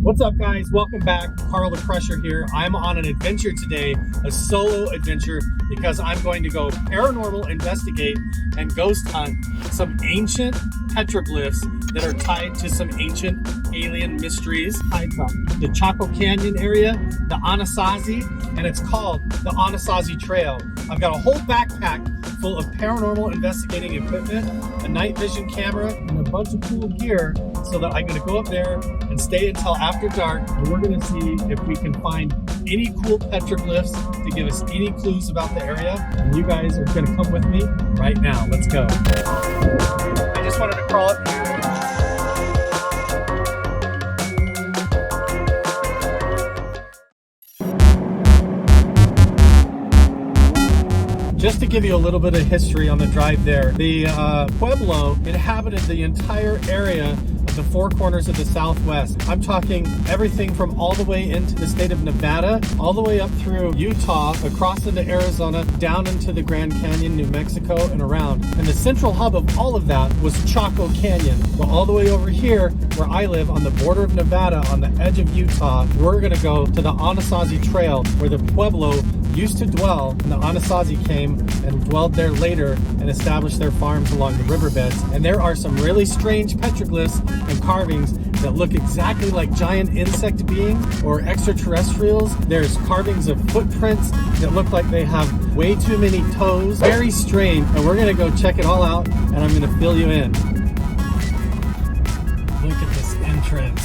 What's up, guys? Welcome back. Carl the Crusher here. I'm on an adventure today, a solo adventure, because I'm going to go paranormal investigate and ghost hunt some ancient petroglyphs that are tied to some ancient alien mysteries. Tied to the Chaco Canyon area, the Anasazi, and it's called the Anasazi Trail. I've got a whole backpack full of paranormal investigating equipment, a night vision camera, and a bunch of cool gear so that I'm going to go up there and stay until after dark, and we're going to see if we can find any cool petroglyphs to give us any clues about the area. And you guys are going to come with me right now. Let's go. I just wanted to crawl up here. Just to give you a little bit of history on the drive there, the Pueblo inhabited the entire area of the four corners of the Southwest. I'm talking everything from all the way into the state of Nevada, all the way up through Utah, across into Arizona, down into the Grand Canyon, New Mexico, and around. And the central hub of all of that was Chaco Canyon. Well, all the way over here, where I live on the border of Nevada, on the edge of Utah, we're gonna go to the Anasazi Trail, where the Pueblo used to dwell, and the Anasazi came and dwelled there later and established their farms along the riverbeds. And there are some really strange petroglyphs and carvings that look exactly like giant insect beings or extraterrestrials. There's carvings of footprints that look like they have way too many toes. Very strange, and we're gonna go check it all out, and I'm gonna fill you in. Look at this entrance,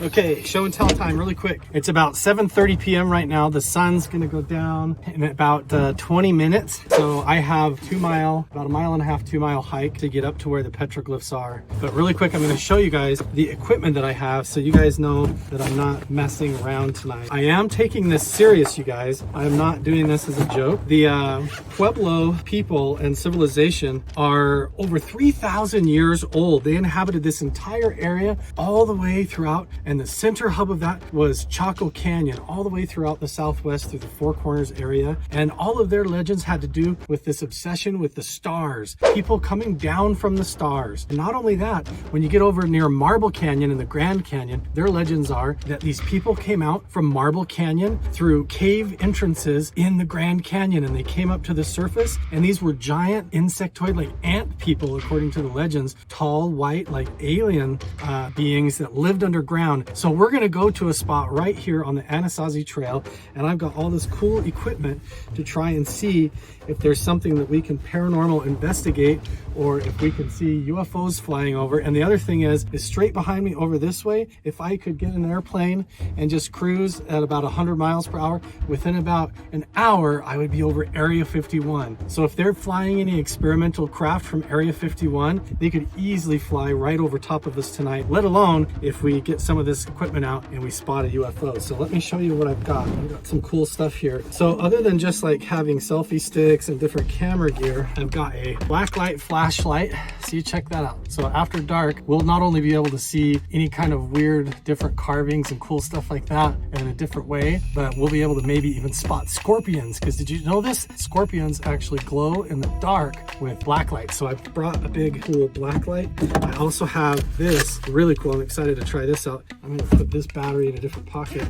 Okay, show and tell time really quick. It's about 7:30 p.m. right now. The sun's gonna go down in about 20 minutes. So I have about a mile and a half, 2 mile hike to get up to where the petroglyphs are. But really quick, I'm gonna show you guys the equipment that I have so you guys know that I'm not messing around tonight. I am taking this serious, you guys. I'm not doing this as a joke. The Pueblo people and civilization are over 3,000 years old. They inhabited this entire area all the way throughout, and the center hub of that was Chaco Canyon, all the way throughout the Southwest through the Four Corners area. And all of their legends had to do with this obsession with the stars, people coming down from the stars. And not only that, when you get over near Marble Canyon in the Grand Canyon, their legends are that these people came out from Marble Canyon through cave entrances in the Grand Canyon, and they came up to the surface, and these were giant insectoid, like ant people, according to the legends, tall, white, like alien beings that lived underground. So we're gonna go to a spot right here on the Anasazi Trail, and I've got all this cool equipment to try and see if there's something that we can paranormal investigate, or if we can see UFOs flying over. And the other thing is straight behind me over this way, if I could get an airplane and just cruise at about 100 miles per hour, within about an hour, I would be over Area 51. So if they're flying any experimental craft from Area 51, they could easily fly right over top of us tonight, let alone if we get some of this equipment out and we spot a UFO. So let me show you what I've got. I've got some cool stuff here. So other than just like having selfie sticks and different camera gear, I've got a blacklight flashlight. So you check that out. So after dark, we'll not only be able to see any kind of weird different carvings and cool stuff like that in a different way, but we'll be able to maybe even spot scorpions. Because did you know this? Scorpions actually glow in the dark with blacklight. So I brought a big cool blacklight. I also have this really cool. I'm excited to try this out. I'm gonna put this battery in a different pocket.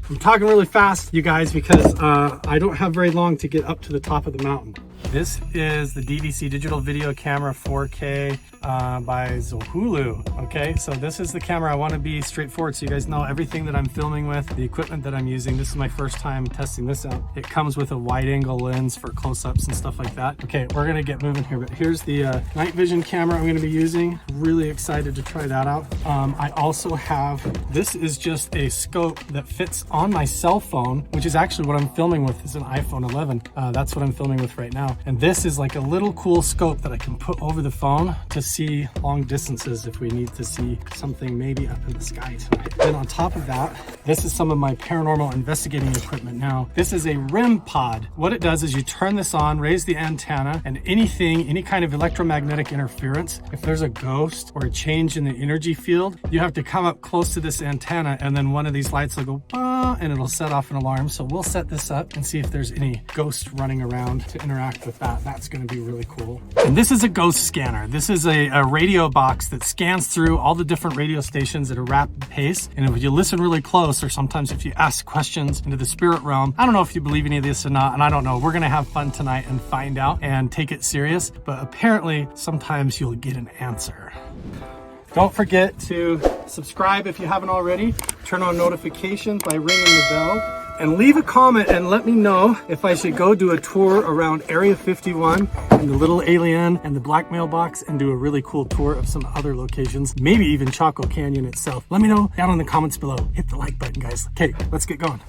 I'm talking really fast, you guys, because I don't have very long to get up to the top of the mountain. This is the DVC digital video camera 4K by Zohulu. Okay, so this is the camera. I want to be straightforward so you guys know everything that I'm filming with, the equipment that I'm using. This is my first time testing this out. It comes with a wide angle lens for close-ups and stuff like that. Okay, we're gonna get moving here, but here's the night vision camera I'm gonna be using. Really excited to try that out. I also have, this is just a scope that fits on my cell phone, which is actually what I'm filming with. Is an iPhone 11. That's what I'm filming with right now. And this is like a little cool scope that I can put over the phone to see long distances if we need to see something maybe up in the sky tonight. Then on top of that, this is some of my paranormal investigating equipment. Now, this is a REM pod. What it does is you turn this on, raise the antenna, and any kind of electromagnetic interference, if there's a ghost or a change in the energy field, you have to come up close to this antenna, and then one of these lights will go, and it'll set off an alarm. So we'll set this up and see if there's any ghosts running around to interact with that. That's going to be really cool. And this is a ghost scanner. This is a radio box that scans through all the different radio stations at a rapid pace. And if you listen really close, or sometimes if you ask questions into the spirit realm, I don't know if you believe any of this or not, and I don't know. We're going to have fun tonight and find out and take it serious. But apparently, sometimes you'll get an answer. Don't forget to subscribe if you haven't already. Turn on notifications by ringing the bell. And leave a comment and let me know if I should go do a tour around Area 51 and the Little Alien and the Black Mailbox and do a really cool tour of some other locations, maybe even Chaco Canyon itself. Let me know down in the comments below. Hit the like button, guys. Okay, let's get going.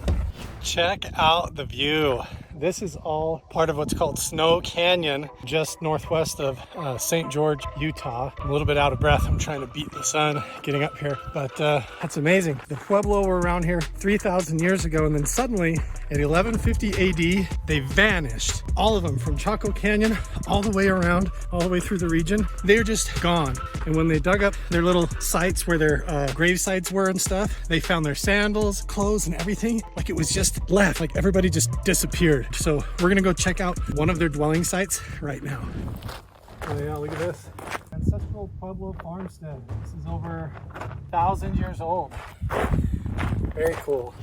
Check out the view. This is all part of what's called Snow Canyon, just northwest of St. George, Utah. I'm a little bit out of breath. I'm trying to beat the sun getting up here, but that's amazing. The Pueblo were around here 3,000 years ago, and then suddenly at 1150 AD, they vanished. All of them from Chaco Canyon, all the way around, all the way through the region. They're just gone. And when they dug up their little sites where their grave sites were and stuff, they found their sandals, clothes, and everything. Like it was just left, like everybody just disappeared. So we're gonna go check out one of their dwelling sites right now. Oh yeah, look at this. Ancestral Pueblo Farmstead. This is over 1,000 years old. Very cool.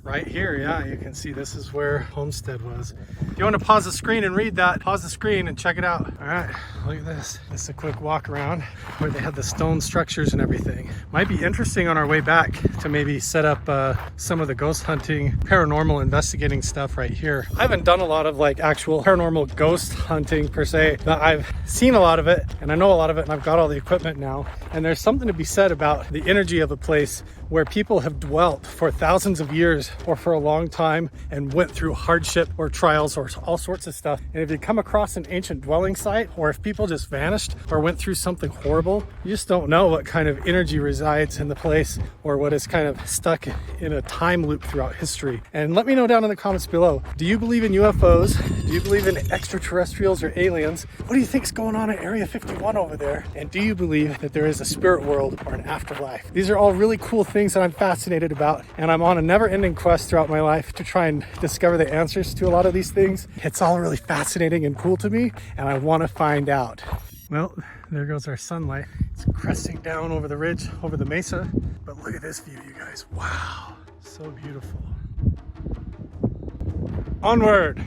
Right here, yeah, you can see this is where Homestead was. If you want to pause the screen and read that, pause the screen and check it out. All right, look at this. This is a quick walk around where they had the stone structures and everything. Might be interesting on our way back to maybe set up some of the ghost hunting, paranormal investigating stuff right here. I haven't done a lot of like actual paranormal ghost hunting per se, but I've seen a lot of it and I know a lot of it and I've got all the equipment now. And there's something to be said about the energy of a place where people have dwelt for thousands of years or for a long time and went through hardship or trials or all sorts of stuff. And if you come across an ancient dwelling site, or if people just vanished or went through something horrible, you just don't know what kind of energy resides in the place or what is kind of stuck in a time loop throughout history. And let me know down in the comments below, do you believe in UFOs? Do you believe in extraterrestrials or aliens? What do you think is going on at Area 51 over there? And do you believe that there is a spirit world or an afterlife? These are all really cool things that I'm fascinated about, and I'm on a never-ending quest throughout my life to try and discover the answers to a lot of these things. It's all really fascinating and cool to me, and I want to find out. Well, there goes our sunlight. It's cresting down over the ridge, over the mesa, but look at this view, you guys. Wow, so beautiful. Onward.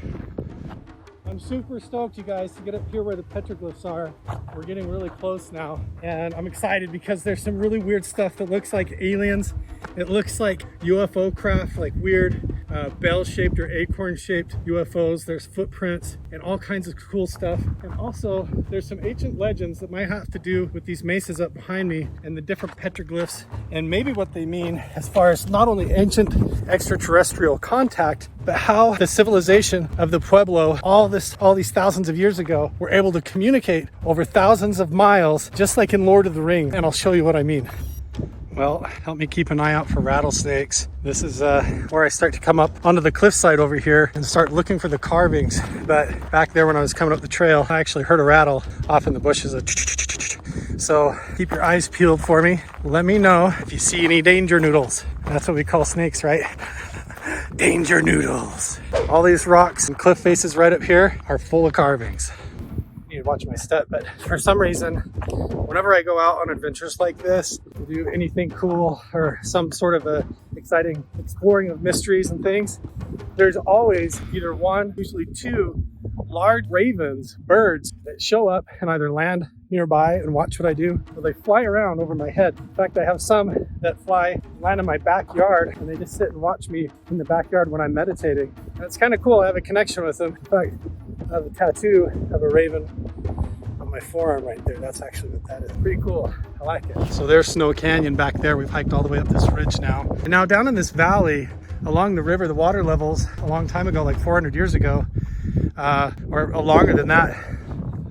I'm super stoked, you guys, to get up here where the petroglyphs are. We're getting really close now, and I'm excited because there's some really weird stuff that looks like aliens. It looks like UFO craft, like weird bell-shaped or acorn-shaped UFOs. There's footprints and all kinds of cool stuff. And also, there's some ancient legends that might have to do with these mesas up behind me and the different petroglyphs, and maybe what they mean as far as not only ancient extraterrestrial contact, but how the civilization of the Pueblo, all these thousands of years ago, were able to communicate over thousands of miles, just like in Lord of the Rings. And I'll show you what I mean. Well, help me keep an eye out for rattlesnakes. This is where I start to come up onto the cliffside over here and start looking for the carvings. But back there when I was coming up the trail, I actually heard a rattle off in the bushes. So keep your eyes peeled for me. Let me know if you see any danger noodles. That's what we call snakes, right? Danger noodles. All these rocks and cliff faces right up here are full of carvings. I need to watch my step, but for some reason, whenever I go out on adventures like this, to do anything cool or some sort of a exciting exploring of mysteries and things, there's always either one, usually two, large ravens, birds that show up and either land nearby and watch what I do, or they fly around over my head. In fact, I have some that land in my backyard, and they just sit and watch me in the backyard when I'm meditating. And it's kind of cool. I have a connection with them. In fact, I have a tattoo of a raven on my forearm right there. That's actually what that is. Pretty cool. I like it. So there's Snow Canyon back there. We've hiked all the way up this ridge now. And now down in this valley, along the river, the water levels a long time ago, like 400 years ago, or longer than that.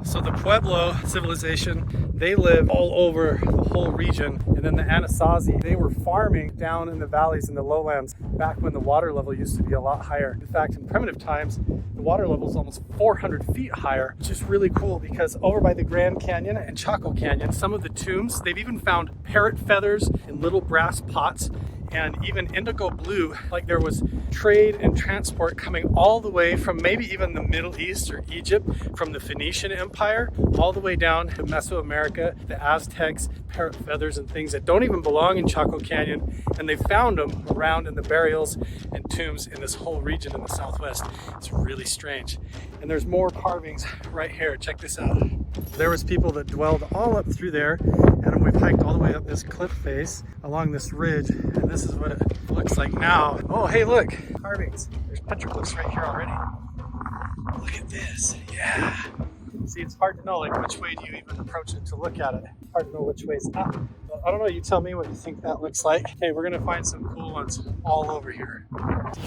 So the Pueblo civilization, they live all over the whole region. And then the Anasazi, they were farming down in the valleys and the lowlands back when the water level used to be a lot higher. In fact, in primitive times, the water level is almost 400 feet higher, which is really cool because over by the Grand Canyon and Chaco Canyon, some of the tombs, they've even found parrot feathers in little brass pots and even indigo blue, like there was trade and transport coming all the way from maybe even the Middle East or Egypt, from the Phoenician Empire all the way down to Mesoamerica, the Aztecs, parrot feathers and things that don't even belong in Chaco Canyon, and they found them around in the burials and tombs in this whole region in the Southwest. It's really strange. And there's more carvings right here. Check this out. There was people that dwelled all up through there, and we've hiked all the way up this cliff face along this ridge, and this is what it looks like now. Oh, hey, look, carvings. There's petroglyphs right here already. Look at this. Yeah. See, it's hard to know, like, which way do you even approach it to look at it. Hard to know which way is up. But I don't know, you tell me what you think that looks like. Okay, we're gonna find some cool ones all over here.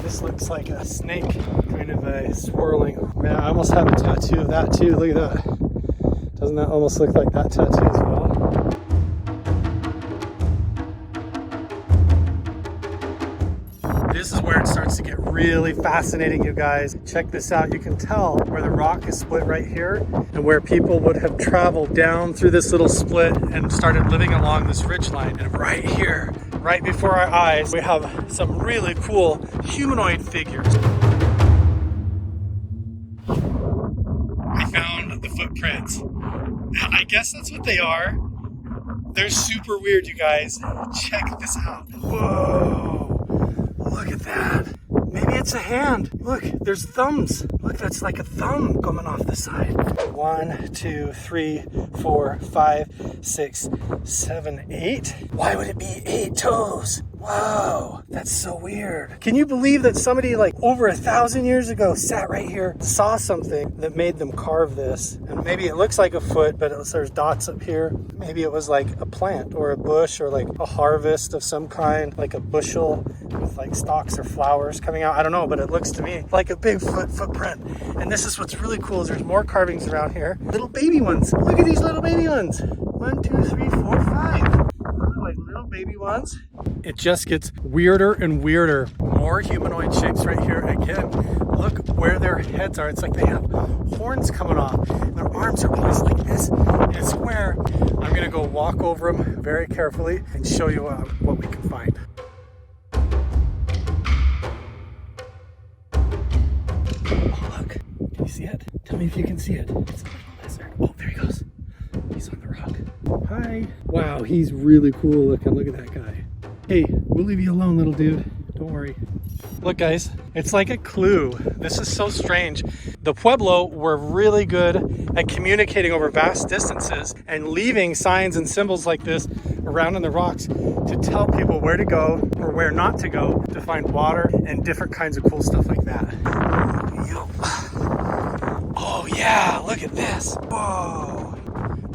This looks like a snake, kind of a swirling. Man, I almost have a tattoo of that too. Look at that. Doesn't that almost look like that tattoo as well? This is where it starts to get really fascinating, you guys. Check this out. You can tell where the rock is split right here and where people would have traveled down through this little split and started living along this ridgeline. And right here, right before our eyes, we have some really cool humanoid figures. I found the footprints. I guess that's what they are. They're super weird, you guys. Check this out. Whoa. Look at that. Maybe it's a hand. Look, there's thumbs. Look, that's like a thumb coming off the side. 1, 2, 3, 4, 5, 6, 7, 8. Why would it be 8 toes? Whoa, that's so weird. Can you believe that somebody like over 1,000 years ago sat right here, saw something that made them carve this? And maybe it looks like a foot, but there's dots up here. Maybe it was like a plant or a bush or like a harvest of some kind, like a bushel with like stalks or flowers coming out. I don't know, but it looks to me like a big footprint. And this is what's really cool is there's more carvings around here. Little baby ones. Look at these little baby ones. 1, 2, 3, 4, 5. Those are like little baby ones. It just gets weirder and weirder. More humanoid shapes right here again. Look where their heads are. It's like they have horns coming off. Their arms are always like this in a square. I'm gonna go walk over them very carefully and show you what we can find. Oh, look. Can you see it? Tell me if you can see it. It's a little lizard. Oh, there he goes. He's on the rock. Hi. Wow, he's really cool looking. Look at that guy. Hey, we'll leave you alone, little dude. Don't worry. Look, guys, it's like a clue. This is so strange. The Pueblo were really good at communicating over vast distances and leaving signs and symbols like this around in the rocks to tell people where to go or where not to go to find water and different kinds of cool stuff like that. Oh yeah, look at this. Whoa.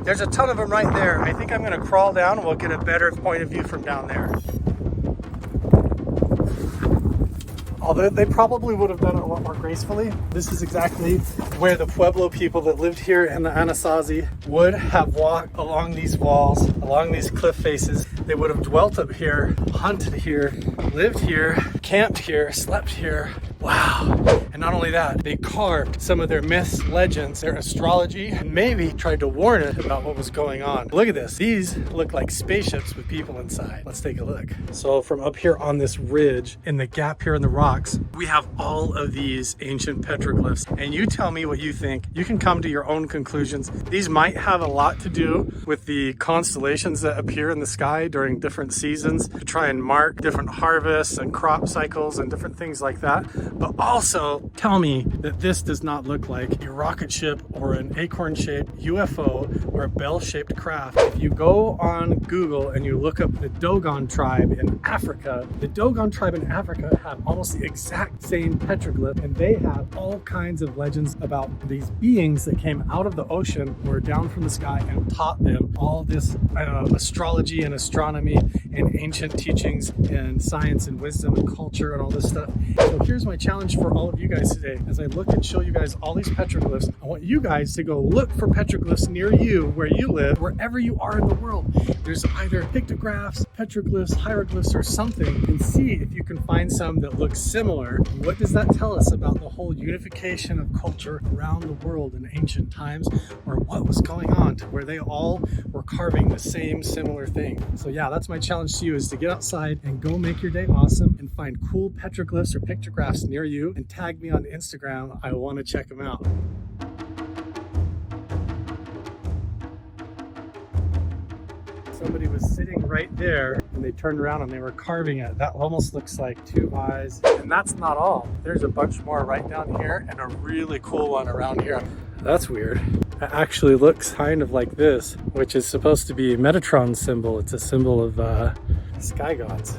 There's a ton of them right there. I think I'm gonna crawl down and we'll get a better point of view from down there. Although they probably would have done it a lot more gracefully. This is exactly where the Pueblo people that lived here in the Anasazi would have walked along these walls, along these cliff faces. They would have dwelt up here, hunted here, lived here, camped here, slept here. Wow. And not only that, they carved some of their myths, legends, their astrology, and maybe tried to warn us about what was going on. Look at this. These look like spaceships with people inside. Let's take a look. So from up here on this ridge, in the gap here in the rocks, we have all of these ancient petroglyphs. And you tell me what you think. You can come to your own conclusions. These might have a lot to do with the constellations that appear in the sky during different seasons to try and mark different harvests and crop cycles and different things like that. But also tell me that this does not look like a rocket ship or an acorn-shaped UFO or a bell-shaped craft. If you go on Google and you look up the Dogon tribe in Africa, the Dogon tribe in Africa have almost the exact same petroglyph, and they have all kinds of legends about these beings that came out of the ocean or down from the sky and taught them all this astrology and astronomy and ancient teachings and science and wisdom and culture and all this stuff. So here's my my challenge for all of you guys today. As I look and show you guys all these petroglyphs, I want you guys to go look for petroglyphs near you, where you live, wherever you are in the world. There's either pictographs, petroglyphs, hieroglyphs, or something, and see if you can find some that look similar. What does that tell us about the whole unification of culture around the world in ancient times, or what was going on to where they all were carving the same similar thing? So yeah, that's my challenge to you, is to get outside and go make your day awesome and find cool petroglyphs or pictographs near you and tag me on Instagram. I want to check them out. Somebody was sitting right there and they turned around and they were carving it. That almost looks like two eyes. And that's not all. There's a bunch more right down here and a really cool one around here. That's weird. It actually looks kind of like this, which is supposed to be a Metatron symbol. It's a symbol of sky gods.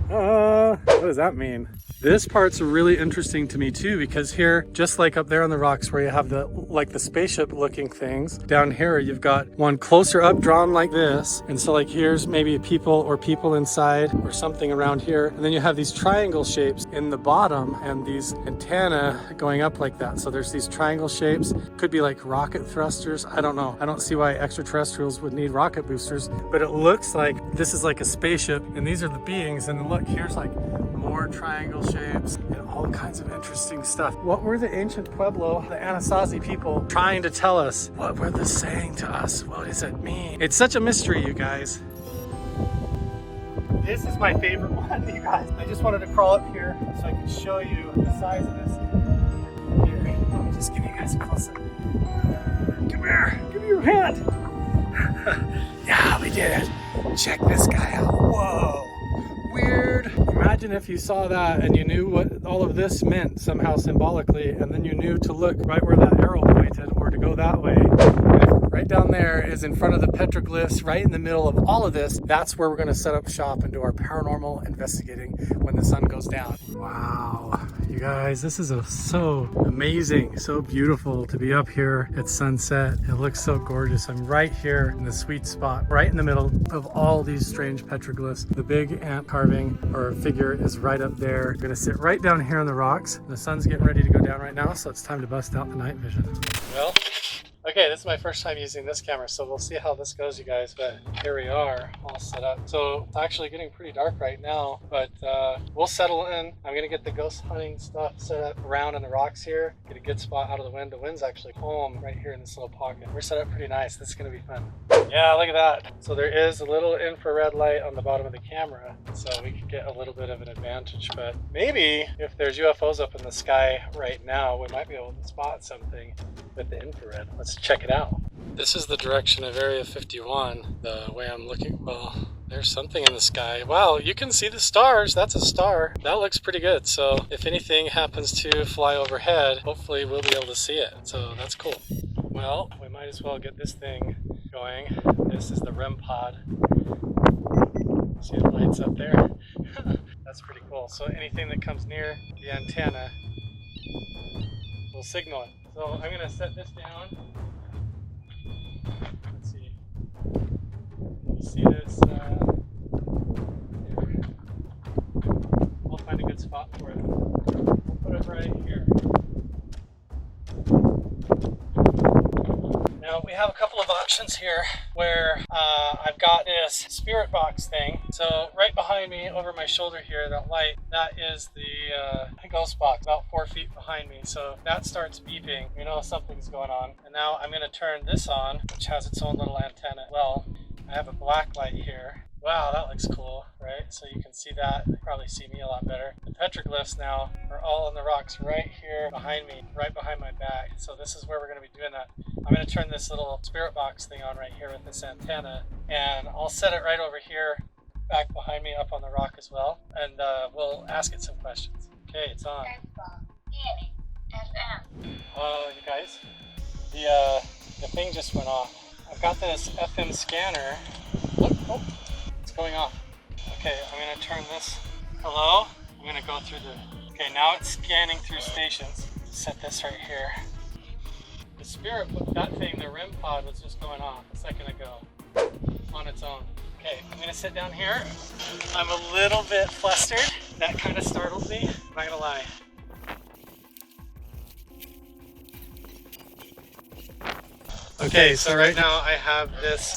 What does that mean? This part's really interesting to me too, because here, just like up there on the rocks where you have the spaceship looking things, down here you've got one closer up drawn like this. And so like here's maybe people inside or something around here. And then you have these triangle shapes in the bottom and these antennae going up like that. So there's these triangle shapes. Could be like rocket thrusters. I don't know. I don't see why extraterrestrials would need rocket boosters, but it looks like this is like a spaceship and these are the beings. And then look, here's like more triangle shapes and all kinds of interesting stuff. What were the ancient Pueblo, the Anasazi people, trying to tell us? What were they saying to us? What does it mean? It's such a mystery, you guys. This is my favorite one, you guys. I just wanted to crawl up here so I could show you the size of this. Here, let me just give you guys a close up. Come here, give me your hand. Yeah, we did it. Check this guy out. Whoa. Weird. Imagine if you saw that and you knew what all of this meant somehow symbolically, and then you knew to look right where that arrow pointed or to go that way. Right down there is in front of the petroglyphs, right in the middle of all of this. That's where we're going to set up shop and do our paranormal investigating when the sun goes down. Wow, you guys, this is so amazing, so beautiful to be up here at sunset. It looks so gorgeous. I'm right here in the sweet spot, right in the middle of all these strange petroglyphs. The big ant carving or figure is right up there. I'm going to sit right down here on the rocks. The sun's getting ready to go down right now, so it's time to bust out the night vision. Well, okay, this is my first time using this camera, so we'll see how this goes, you guys, but here we are, all set up. So it's actually getting pretty dark right now, but we'll settle in. I'm gonna get the ghost hunting stuff set up around in the rocks here, get a good spot out of the wind. The wind's actually home right here in this little pocket. We're set up pretty nice. This is gonna be fun. Yeah, look at that. So there is a little infrared light on the bottom of the camera, so we could get a little bit of an advantage, but maybe if there's UFOs up in the sky right now, we might be able to spot something with the infrared. Let's check it out. This is the direction of Area 51. The way I'm looking, well, there's something in the sky. Wow, you can see the stars. That's a star. That looks pretty good. So if anything happens to fly overhead, hopefully we'll be able to see it. So that's cool. Well, we might as well get this thing going. This is the REM pod. See the lights up there? That's pretty cool. So anything that comes near the antenna will signal it. So I'm going to set this down. Let's see. You see this? Here. We'll find a good spot for it. We'll put it right here. Now we have a couple of options here where I've got this spirit box thing. So right behind me, over my shoulder here, that light, that is the ghost box, about 4 feet behind me. So if that starts beeping, you know something's going on. And now I'm going to turn this on, which has its own little antenna. Well, I have a black light here. Wow, that looks cool, right? So you can see that. You probably see me a lot better. The petroglyphs now are all in the rocks right here behind me, right behind my back. So this is where we're going to be doing that. I'm going to turn this little spirit box thing on right here with this antenna, and I'll set it right over here, back behind me, up on the rock as well, and we'll ask it some questions. Okay, it's on. Oh, you guys, the thing just went off. I've got this FM scanner. Oh, it's going off. Okay, I'm going to turn this. Hello? I'm going to go through the... Okay, now it's scanning through stations. Set this right here. The spirit, that thing, the REM pod was just going off a second ago on its own. Okay, I'm going to sit down here. I'm a little bit flustered. That kind of startled me, I'm not going to lie. Okay, so right now I have this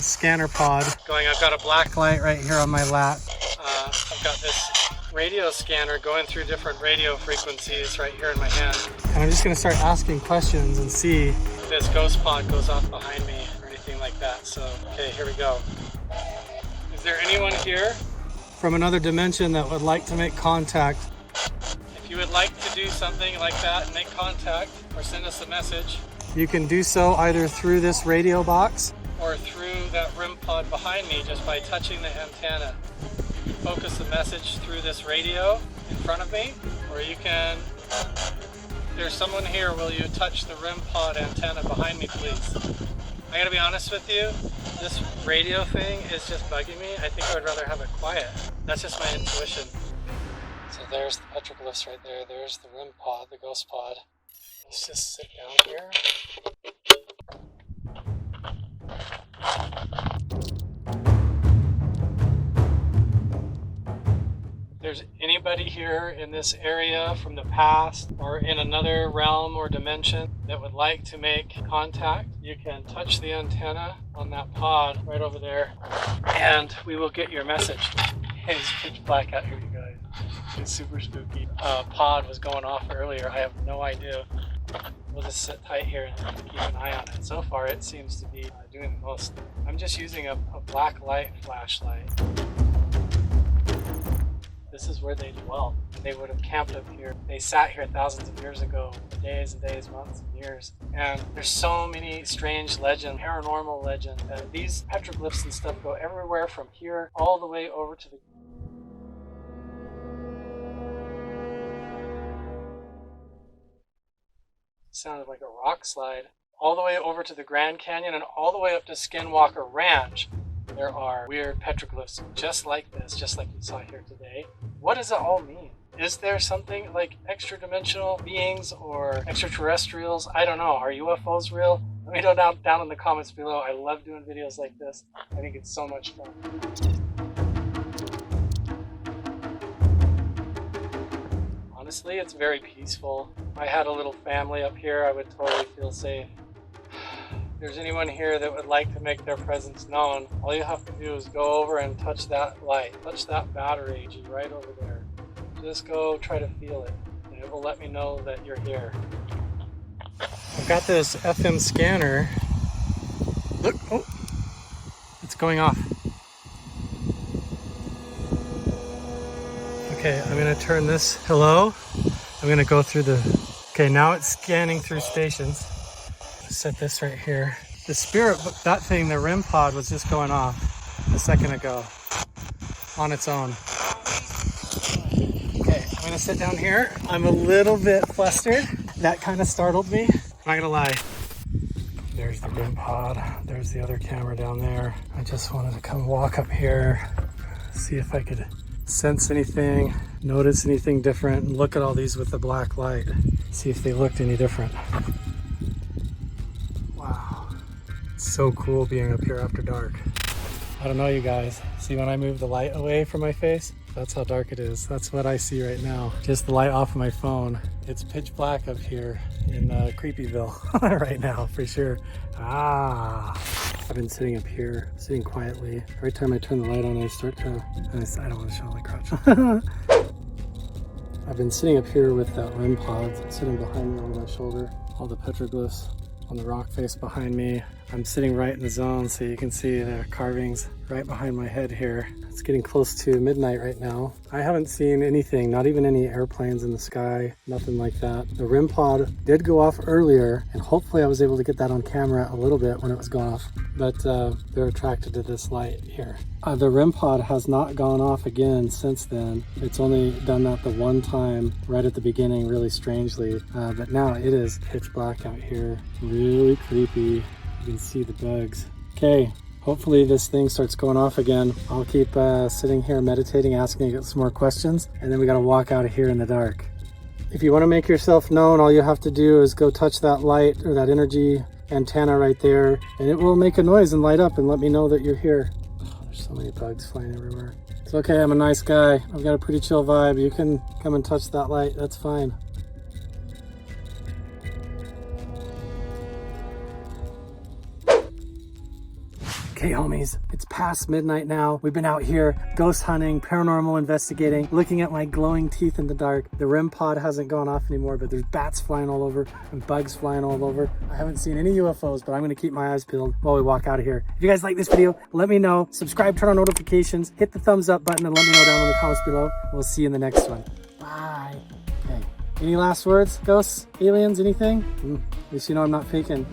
scanner pod going. I've got a black light right here on my lap. I've got this radio scanner going through different radio frequencies right here in my hand. And I'm just going to start asking questions and see if this ghost pod goes off behind me or anything like that. So, okay, here we go. Is there anyone here from another dimension that would like to make contact? If you would like to do something like that and make contact or send us a message, you can do so either through this radio box or through that REM pod behind me just by touching the antenna. You focus the message through this radio in front of me, or you can, if there's someone here, will you touch the REM pod antenna behind me, please? I gotta be honest with you, this radio thing is just bugging me. I think I would rather have it quiet. That's just my intuition. So there's the petroglyphs right there. There's the REM pod, the ghost pod. Let's just sit down here. If there's anybody here in this area from the past or in another realm or dimension that would like to make contact, you can touch the antenna on that pod right over there and we will get your message. It's pitch black out here, you guys. It's super spooky. Pod was going off earlier. I have no idea. We'll just sit tight here and keep an eye on it. So far it seems to be doing the most. I'm just using a black light flashlight. This is where they dwelt. They would have camped up here. They sat here thousands of years ago, days and days, months and years. And there's so many strange legends, paranormal legends. These petroglyphs and stuff go everywhere from here all the way over to the sounded like a rock slide, all the way over to the Grand Canyon and all the way up to Skinwalker Ranch. There are weird petroglyphs just like this, just like you saw here today. What does it all mean? Is there something like extra-dimensional beings or extraterrestrials? I don't know. Are UFOs real? Let me know down in the comments below. I love doing videos like this. I think it's so much fun. Honestly, it's very peaceful. If I had a little family up here, I would totally feel safe. If there's anyone here that would like to make their presence known, all you have to do is go over and touch that light, touch that battery right over there. Just go try to feel it, and it will let me know that you're here. I've got this FM scanner. Look, oh, it's going off. Okay, I'm gonna turn this, hello? I'm gonna go through okay, now it's scanning through stations. Set this right here. The spirit, that thing, the REM pod was just going off a second ago on its own. Okay, I'm gonna sit down here. I'm a little bit flustered. That kind of startled me. I'm not gonna lie. There's the REM pod. There's the other camera down there. I just wanted to come walk up here, see if I could sense anything, notice anything different, and look at all these with the black light, see if they looked any different. Wow, it's so cool being up here after dark. I don't know, you guys, see when I move the light away from my face? That's how dark it is. That's what I see right now. Just the light off of my phone. It's pitch black up here in Creepyville right now, for sure. I've been sitting up here, sitting quietly. Every time I turn the light on, I start to, I don't want to show my crotch. I've been sitting up here with that REM pod sitting behind me over my shoulder. All the petroglyphs on the rock face behind me. I'm sitting right in the zone, so you can see the carvings right behind my head here. It's getting close to midnight right now. I haven't seen anything, not even any airplanes in the sky, nothing like that. The REM pod did go off earlier, and hopefully I was able to get that on camera a little bit when it was going off, but they're attracted to this light here. The REM pod has not gone off again since then. It's only done that the one time right at the beginning, really strangely, but now it is pitch black out here. Really creepy. You can see the bugs. Okay, hopefully this thing starts going off again. I'll keep sitting here meditating, asking it some more questions, and then we gotta walk out of here in the dark. If you wanna make yourself known, all you have to do is go touch that light or that energy antenna right there, and it will make a noise and light up and let me know that you're here. Oh, there's so many bugs flying everywhere. It's okay, I'm a nice guy. I've got a pretty chill vibe. You can come and touch that light, that's fine. Okay, homies, it's past midnight now. We've been out here ghost hunting, paranormal investigating, looking at my glowing teeth in the dark. The REM pod hasn't gone off anymore, but there's bats flying all over and bugs flying all over. I haven't seen any UFOs, but I'm gonna keep my eyes peeled while we walk out of here. If you guys like this video, let me know. Subscribe, turn on notifications, hit the thumbs up button, and let me know down in the comments below. We'll see you in the next one. Bye. Okay. Any last words, ghosts, aliens, anything? At least you know I'm not faking.